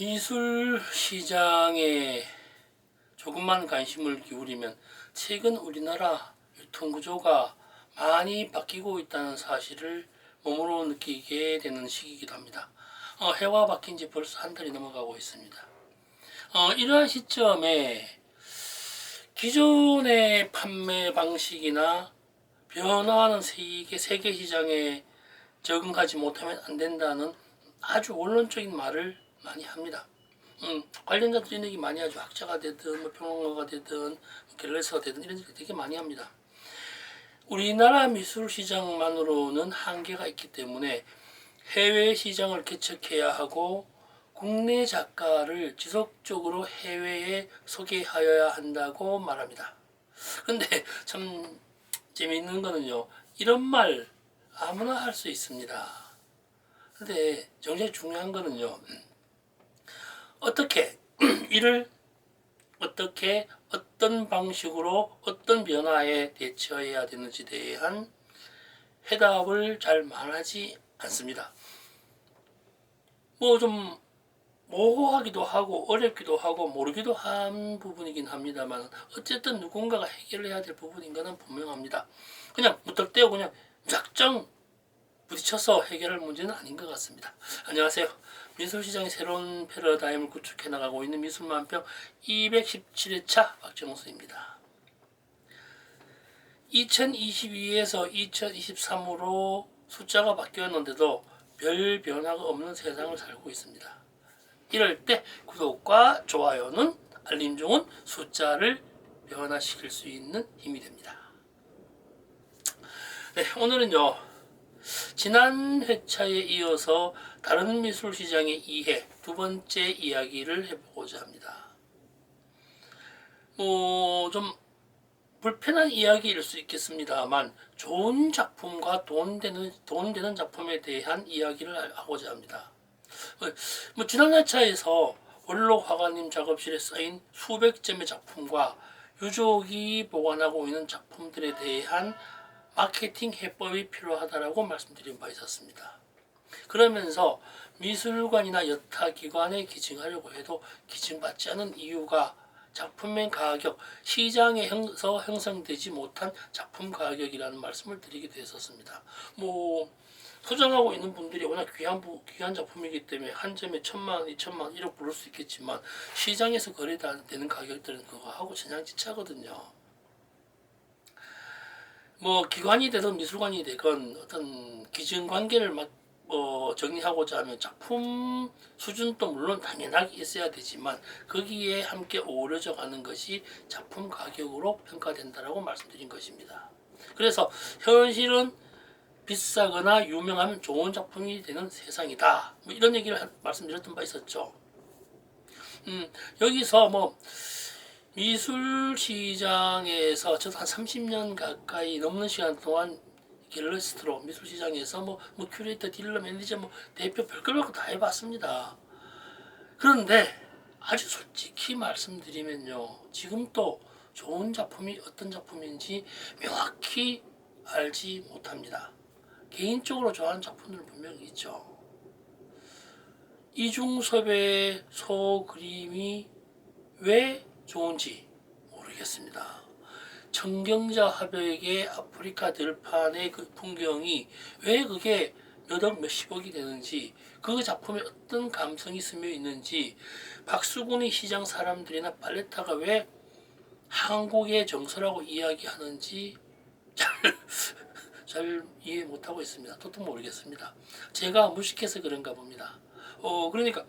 미술 시장에 조금만 관심을 기울이면 최근 우리나라 유통구조가 많이 바뀌고 있다는 사실을 몸으로 느끼게 되는 시기이기도 합니다. 해와 바뀐 지 벌써 한 달이 넘어가고 있습니다. 이러한 시점에 기존의 판매 방식이나 변화하는 세계 시장에 적응하지 못하면 안 된다는 아주 원론적인 말을 많이 합니다. 관련자들이 이런 얘기 많이 하죠. 학자가 되든 평론가가 되든 갤러리스가 되든 이런 얘기 되게 많이 합니다. 우리나라 미술 시장만으로는 한계가 있기 때문에 해외 시장을 개척해야 하고 국내 작가를 지속적으로 해외에 소개하여야 한다고 말합니다. 근데 참 재미있는 거는요, 이런 말 아무나 할 수 있습니다. 근데 정말 중요한 거는요, 어떻게 이를 어떻게 어떤 방식으로 어떤 변화에 대처해야 되는지에 대한 해답을 잘 말하지 않습니다. 뭐 좀 모호하기도 하고 어렵기도 하고 모르기도 한 부분이긴 합니다만 어쨌든 누군가가 해결해야 될 부분인 것은 분명합니다. 그냥 무턱대고 그냥 작정 부딪혀서 해결할 문제는 아닌 것 같습니다. 안녕하세요. 미술시장의 새로운 패러다임을 구축해 나가고 있는 미술만평 217회차 박정수입니다. 2022에서 2023으로 숫자가 바뀌었는데도 별 변화가 없는 세상을 살고 있습니다. 이럴 때 구독과 좋아요는 알림 중은 숫자를 변화시킬 수 있는 힘이 됩니다. 네, 오늘은요, 지난 회차에 이어서 다른 미술 시장의 이해 두 번째 이야기를 해보고자 합니다. 좀 불편한 이야기일 수 있겠습니다만 좋은 작품과 돈 되는 작품에 대한 이야기를 하고자 합니다. 지난 회차에서 원로 화가님 작업실에 쌓인 수백 점의 작품과 유족이 보관하고 있는 작품들에 대한 마케팅 해법이 필요하다라고 말씀드린 바 있었습니다. 그러면서 미술관이나 여타 기관에 기증하려고 해도 기증받지 않은 이유가 작품의 가격, 시장에서 형성되지 못한 작품 가격이라는 말씀을 드리기도 했었습니다. 소장하고 있는 분들이 워낙 귀한 작품이기 때문에 한 점에 1,000만 원, 2,000만 원, 1억 부를 수 있겠지만 시장에서 거래되는 가격들은 그거하고 천양지차거든요. 기관이 되든 미술관이 되건 어떤 기증 관계를 정리하고자 하면 작품 수준도 물론 당연하게 있어야 되지만 거기에 함께 어우러져 가는 것이 작품 가격으로 평가된다라고 말씀드린 것입니다. 그래서 현실은 비싸거나 유명하면 좋은 작품이 되는 세상이다. 이런 얘기를 말씀드렸던 바 있었죠. 여기서 미술 시장에서 저도 한 30년 가까이 넘는 시간 동안 갤러리스트로 미술 시장에서 큐레이터, 딜러, 매니저, 대표 별거 다 해봤습니다. 그런데 아주 솔직히 말씀드리면요, 지금도 좋은 작품이 어떤 작품인지 명확히 알지 못합니다. 개인적으로 좋아하는 작품들은 분명히 있죠. 이중섭의 소그림이 왜 좋은지 모르겠습니다. 청경자 화백의 아프리카 들판의 그 풍경이 왜 그게 몇억 몇십억이 되는지, 그 작품에 어떤 감성이 스며 있는지, 박수근의 시장 사람들이나 팔레타가 왜 한국의 정서라고 이야기하는지 잘 이해 못하고 있습니다. 도통 모르겠습니다. 제가 무식해서 그런가 봅니다. 그러니까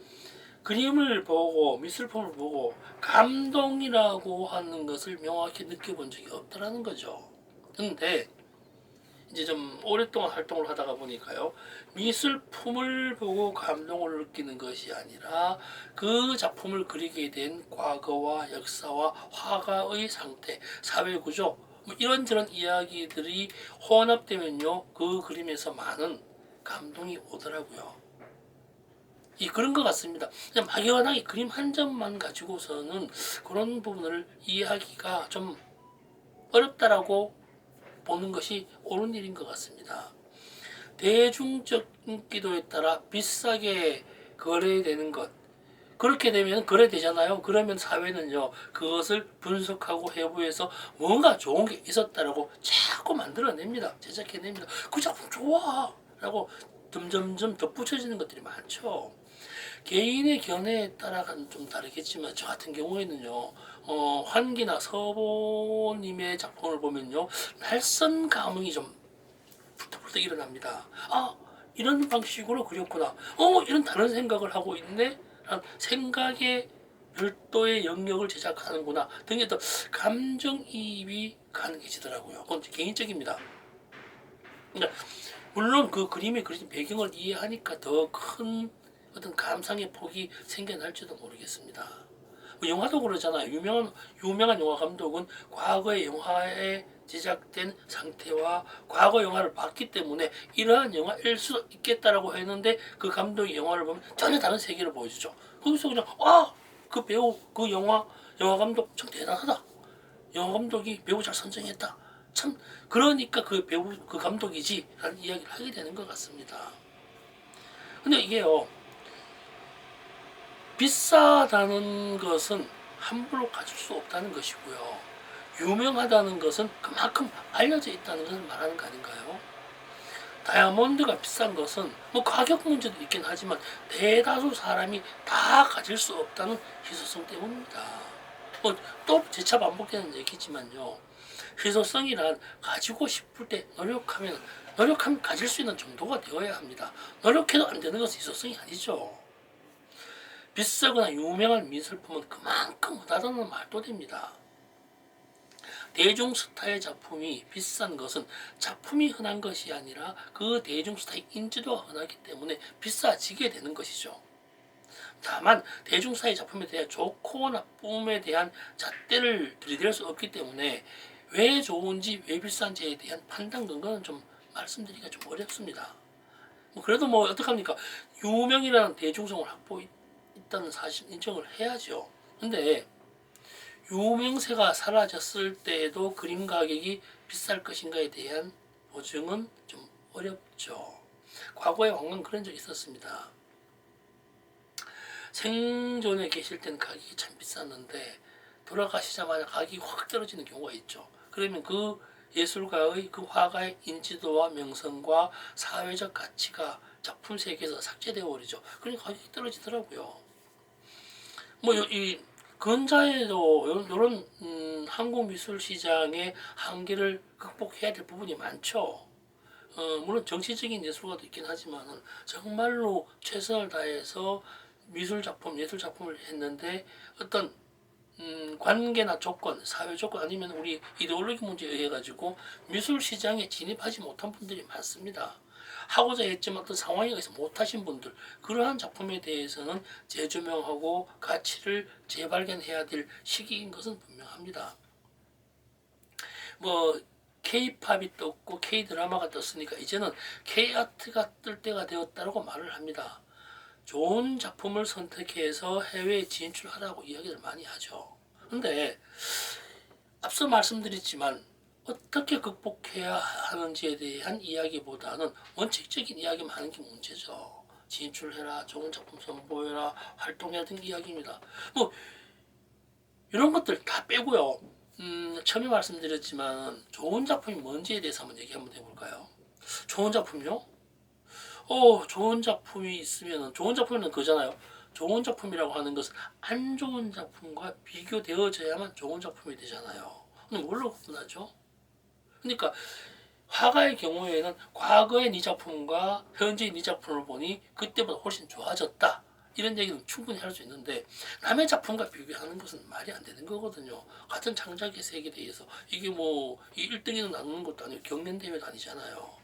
그림을 보고 미술품을 보고 감동이라고 하는 것을 명확히 느껴본 적이 없다라는 거죠. 근데 이제 좀 오랫동안 활동을 하다가 보니까요, 미술품을 보고 감동을 느끼는 것이 아니라 그 작품을 그리게 된 과거와 역사와 화가의 상태, 사회구조, 이런저런 이야기들이 혼합되면요, 그 그림에서 많은 감동이 오더라고요. 그런 것 같습니다. 그냥 막연하게 그림 한 점만 가지고서는 그런 부분을 이해하기가 좀 어렵다라고 보는 것이 옳은 일인 것 같습니다. 대중적 인기도에 따라 비싸게 거래되는 것, 그렇게 되면 거래되잖아요. 그러면 사회는요 그것을 분석하고 해부해서 뭔가 좋은 게 있었다라고 자꾸 만들어냅니다. 제작해냅니다. 그 작품 좋아 라고 점점점 덧붙여지는 것들이 많죠. 개인의 견해에 따라가는 좀 다르겠지만 저 같은 경우에는요 환기나 서보님의 작품을 보면요 날선 감흥이 좀 불떡불떡 일어납니다. 아 이런 방식으로 그렸구나. 이런 다른 생각을 하고 있네. 라는 생각의 별도의 영역을 제작하는구나 등의 또 감정이입이 가능해지더라고요. 그건 개인적입니다. 그러니까 물론 그 그림에 그려진 배경을 이해하니까 더 큰 어떤 감상의 폭이 생겨날지도 모르겠습니다. 뭐 영화도 그러잖아요. 유명한 영화 감독은 과거의 영화에 제작된 상태와 과거 영화를 봤기 때문에 이러한 영화일 수도 있겠다라고 했는데 그 감독이 영화를 보면 전혀 다른 세계를 보여주죠. 거기서 그냥 그 배우 그 영화 감독 참 대단하다. 영화 감독이 배우 잘 선정했다. 참 그러니까 그 배우 그 감독이지라는 이야기를 하게 되는 것 같습니다. 근데 이게요 비싸다는 것은 함부로 가질 수 없다는 것이고요. 유명하다는 것은 그만큼 알려져 있다는 것을 말하는 거 아닌가요? 다이아몬드가 비싼 것은 뭐 가격 문제도 있긴 하지만 대다수 사람이 다 가질 수 없다는 희소성 때문입니다. 또 재차 반복되는 얘기지만요. 희소성이란 가지고 싶을 때 노력하면 가질 수 있는 정도가 되어야 합니다. 노력해도 안 되는 것은 희소성이 아니죠. 비싸거나 유명한 미술품은 그만큼 흔하다는 말도 됩니다. 대중 스타의 작품이 비싼 것은 작품이 흔한 것이 아니라 그 대중 스타의 인지도가 흔하기 때문에 비싸지게 되는 것이죠. 다만 대중 스타의 작품에 대한 좋고 나쁨에 대한 잣대를 들이댈 수 없기 때문에 왜 좋은지 왜 비싼지에 대한 판단 근거는 좀 말씀드리기가 좀 어렵습니다. 그래도 어떡합니까? 유명이라는 대중성을 있다는 사실 인정을 해야죠. 근데 유명세가 사라졌을 때에도 그림 가격이 비쌀 것인가에 대한 보증은 좀 어렵죠. 과거에 왕건 그런 적이 있었습니다. 생존에 계실 때는 가격이 참 비쌌는데 돌아가시자마자 가격이 확 떨어지는 경우가 있죠. 그러면 그 예술가의 그 화가의 인지도와 명성과 사회적 가치가 작품 세계에서 삭제되어 버리죠. 그러니까 가격이 떨어지더라고요. 이 근자에도 이런 한국 미술 시장의 한계를 극복해야 될 부분이 많죠. 물론 정치적인 예술가도 있긴 하지만 정말로 최선을 다해서 예술 작품을 했는데 어떤 관계나 조건, 사회 조건 아니면 우리 이데올로기 문제에 의해 가지고 미술 시장에 진입하지 못한 분들이 많습니다. 하고자 했지만 어떤 상황에 의해서 못하신 분들 그러한 작품에 대해서는 재조명하고 가치를 재발견해야 될 시기인 것은 분명합니다. K-팝이 떴고 K-드라마가 떴으니까 이제는 K-아트가 뜰 때가 되었다고 말을 합니다. 좋은 작품을 선택해서 해외에 진출하라고 이야기를 많이 하죠. 근데 앞서 말씀드렸지만 어떻게 극복해야 하는지에 대한 이야기보다는 원칙적인 이야기만 하는 게 문제죠. 진출해라, 좋은 작품 선보여라, 활동해야 되는 이야기입니다. 이런 것들 다 빼고요. 처음에 말씀드렸지만 좋은 작품이 뭔지에 대해서 얘기 한번 해볼까요? 좋은 작품요? 좋은 작품이 있으면 좋은 작품은 그잖아요. 좋은 작품이라고 하는 것은 안 좋은 작품과 비교되어져야만 좋은 작품이 되잖아요. 근데 뭘로 구분하죠? 그러니까 화가의 경우에는 과거의 네 작품과 현재의 네 작품을 보니 그때보다 훨씬 좋아졌다. 이런 얘기는 충분히 할 수 있는데 남의 작품과 비교하는 것은 말이 안 되는 거거든요. 같은 창작의 세계대에서 이게 이 1등에는 나누는 것도 아니고 경연대회도 아니잖아요.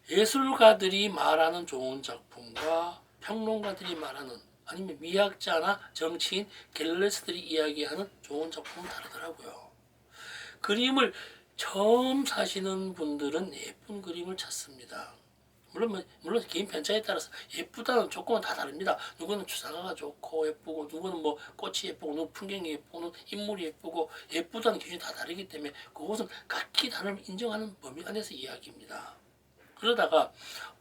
예술가들이 말하는 좋은 작품과 평론가들이 말하는 아니면 미학자나 정치인, 갤러리스트들이 이야기하는 좋은 작품은 다르더라고요. 그림을 처음 사시는 분들은 예쁜 그림을 찾습니다. 물론 개인 편차에 따라서 예쁘다는 조건은 다 다릅니다. 누구는 추상화가 좋고 예쁘고 누구는 꽃이 예쁘고 누구는 풍경이 예쁘고 누구는 인물이 예쁘고 예쁘다는 기준이 다 다르기 때문에 그것은 각기 다름을 인정하는 범위 안에서 이야기입니다. 그러다가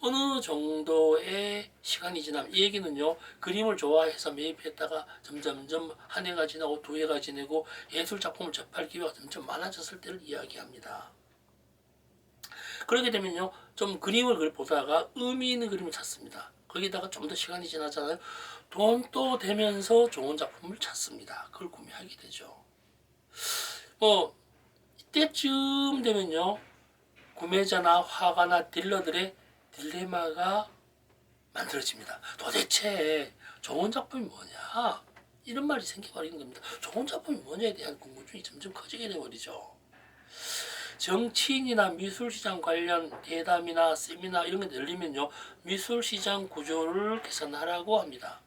어느 정도의 시간이 지나면 이 얘기는요, 그림을 좋아해서 매입했다가 점점점 한 해가 지나고 두 해가 지내고 예술 작품을 접할 기회가 점점 많아졌을 때를 이야기합니다. 그렇게 되면요, 좀 그림을 보다가 의미 있는 그림을 찾습니다. 거기다가 좀 더 시간이 지나잖아요. 돈도 되면서 좋은 작품을 찾습니다. 그걸 구매하게 되죠. 뭐 이때쯤 되면요, 구매자나 화가나 딜러들의 딜레마가 만들어집니다. 도대체 좋은 작품이 뭐냐? 이런 말이 생겨버리는 겁니다. 좋은 작품이 뭐냐에 대한 궁금증이 점점 커지게 되어버리죠. 정치인이나 미술시장 관련 대담이나 세미나 이런 게 열리면요, 미술시장 구조를 개선하라고 합니다.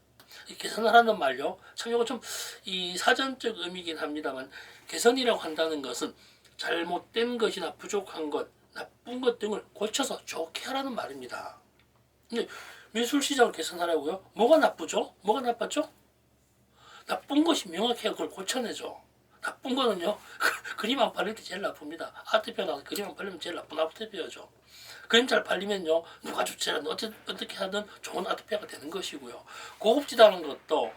개선하라는 말요, 참 이거 좀 이 사전적 의미긴 합니다만, 개선이라고 한다는 것은 잘못된 것이나 부족한 것, 나쁜 것 등을 고쳐서 좋게 하라는 말입니다. 근데 미술시장을 개선하라고요? 뭐가 나쁘죠? 뭐가 나빴죠? 나쁜 것이 명확해야 그걸 고쳐내죠. 나쁜 거는요, 그림 안 팔릴 때 제일 나쁩니다. 아트페어 나서 그림 안 팔리면 제일 나쁜 아트페어죠. 그림 잘 팔리면요, 누가 좋지 않은 어떻게 하든 좋은 아트페어가 되는 것이고요. 고급지다는 것도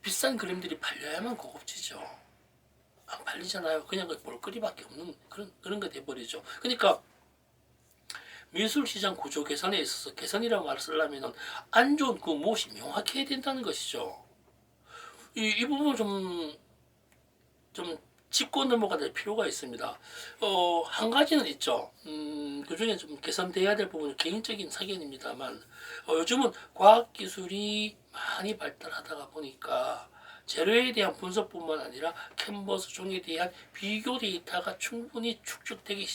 비싼 그림들이 팔려야만 고급지죠. 안 팔리잖아요. 그냥 그 볼거리밖에 없는 그런 게 돼버리죠. 그러니까 미술시장 구조 개선에 있어서, 개선이라고 말을 쓰려면 안 좋은 그 무엇이 명확해야 된다는 것이죠. 이 부분을 좀 짚고 넘어가야 될 필요가 있습니다. 한 가지는 있죠. 그 중에 좀 개선돼야 될 부분은 개인적인 사견입니다만, 요즘은 과학기술이 많이 발달하다가 보니까 재료에 대한 분석뿐만 아니라 캔버스 종에 대한 비교 데이터가 충분히 축적되기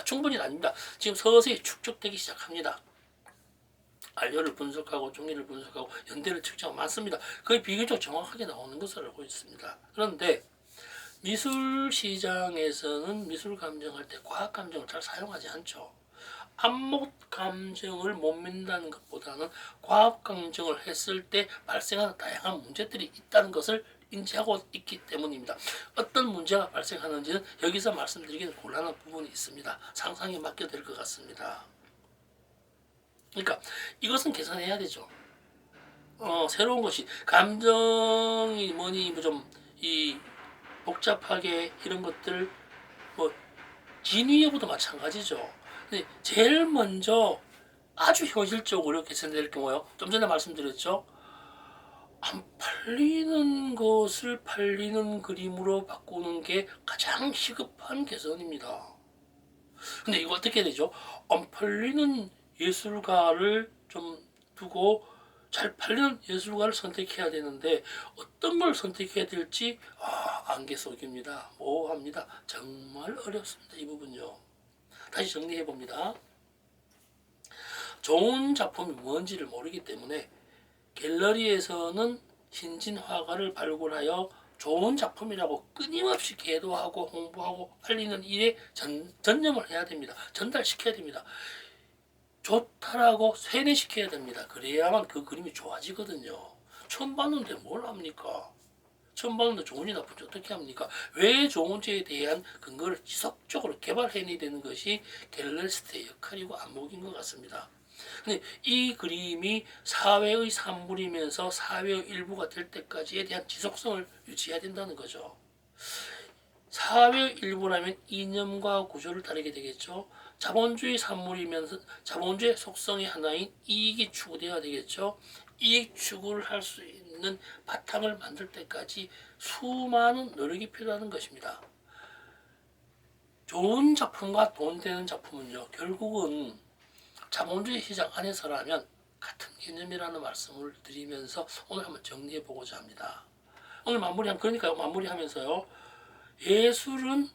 충분히는 아닙니다. 지금 서서히 축적되기 시작합니다. 알료를 분석하고 종이를 분석하고 연대를 측정하고 많습니다. 거의 비교적 정확하게 나오는 것을 알고 있습니다. 그런데 미술 시장에서는 미술 감정할 때 과학 감정을 잘 사용하지 않죠. 안목 감정을 못 믿는다는 것보다는 과학 감정을 했을 때 발생하는 다양한 문제들이 있다는 것을 인지하고 있기 때문입니다. 어떤 문제가 발생하는지는 여기서 말씀드리기는 곤란한 부분이 있습니다. 상상에 맡겨야 될 것 같습니다. 그러니까 이것은 개선해야 되죠. 새로운 것이 감정이 뭐니 뭐좀이 복잡하게 이런 것들 뭐 진위 여부도 마찬가지죠. 근데 제일 먼저 아주 현실적으로 개선될 경우요. 좀 전에 말씀드렸죠. 안 팔리는 것을 팔리는 그림으로 바꾸는 게 가장 시급한 개선입니다. 근데 이거 어떻게 되죠? 안 팔리는 예술가를 좀 두고 잘 팔리는 예술가를 선택해야 되는데 어떤 걸 선택해야 될지 안개 속입니다. 모호합니다. 정말 어렵습니다. 이 부분요. 다시 정리해 봅니다. 좋은 작품이 뭔지를 모르기 때문에 갤러리에서는 신진 화가를 발굴하여 좋은 작품이라고 끊임없이 계도하고 홍보하고 알리는 일에 전념을 해야 됩니다. 전달시켜야 됩니다. 좋다라고 세뇌시켜야 됩니다. 그래야만 그 그림이 좋아지거든요. 처음 봤는데 뭘 합니까? 처음 봤는데 좋은지 나쁜지 어떻게 합니까? 왜 좋은지에 대한 근거를 지속적으로 개발해내야 되는 것이 갤러리스트의 역할이고 안목인 것 같습니다. 근데 이 그림이 사회의 산물이면서 사회의 일부가 될 때까지에 대한 지속성을 유지해야 된다는 거죠. 사회의 일부라면 이념과 구조를 따르게 되겠죠. 자본주의 산물이면서 자본주의 속성의 하나인 이익이 추구되어야 되겠죠. 이익 추구를 할 수 있는 바탕을 만들 때까지 수많은 노력이 필요한 것입니다. 좋은 작품과 돈 되는 작품은요, 결국은 자본주의 시장 안에서라면 같은 개념이라는 말씀을 드리면서 오늘 한번 정리해 보고자 합니다. 오늘 마무리하면서요, 예술은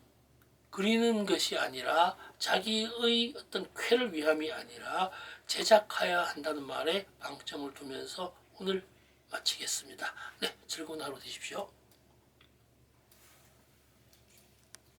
그리는 것이 아니라 자기의 어떤 쾌를 위함이 아니라 제작해야 한다는 말에 방점을 두면서 오늘 마치겠습니다. 네, 즐거운 하루 되십시오.